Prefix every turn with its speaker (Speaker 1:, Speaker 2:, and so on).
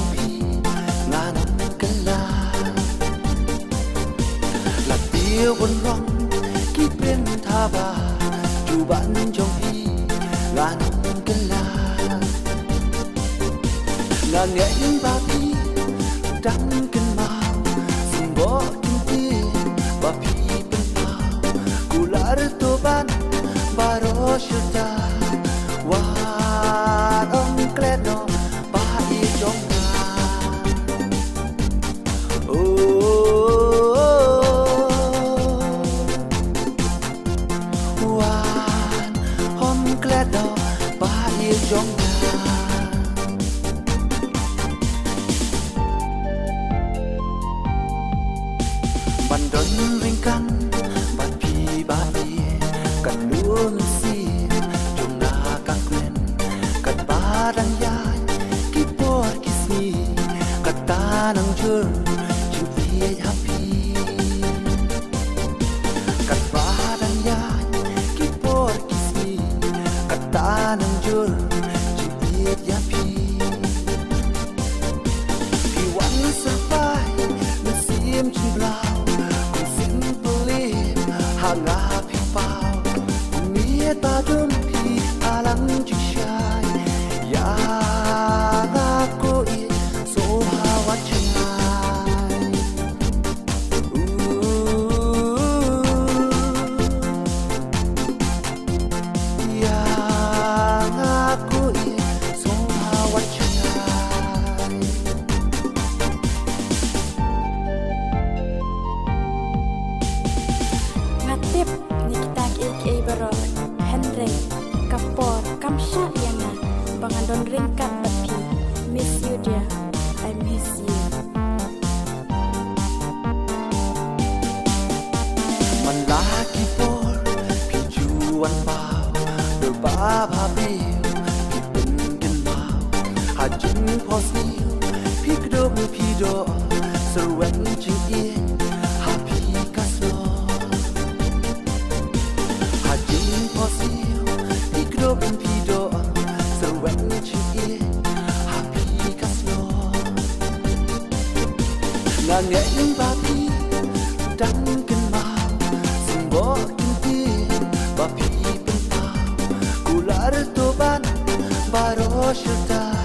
Speaker 1: trong khi ngàn cân là tiêu bồn rong khi bên tha bà dù bạn trong khi ngàn cân ngàn nghe ba khi trắng cân màu sừng bó kinh tiên ba khi bên màu cù lá tô ban ba ro shita wa ông kledo ba i trong trong ban đón ring căn ban phi ba đi căn lúa si trong na các quen căn ba đang dài kí po kí si căn ta nang chur chim phi happy căn ba đang dài kí po kí si căn ta nang chur ngã phi phao mía ta đơm phi alang chỉ sai ya ngã cô yên số hawa chai ya ngã cô yên số hawa chai
Speaker 2: Tip Nikita KK Barok Henry Kapor Kamsha Yana Pangandon Ringkat Bapi Miss you dear I miss you
Speaker 1: Man laki por pijuan pau de ba ba bi pin pin mau hajin posniu pikdo pido serwen ching in happy kaslo Ikroben pido serwen chie happy kaslo ngàn nghe ba pi đắng cân màu sừng bó kinh tiên ba pi bên màu cù lá tô ban ba ro shita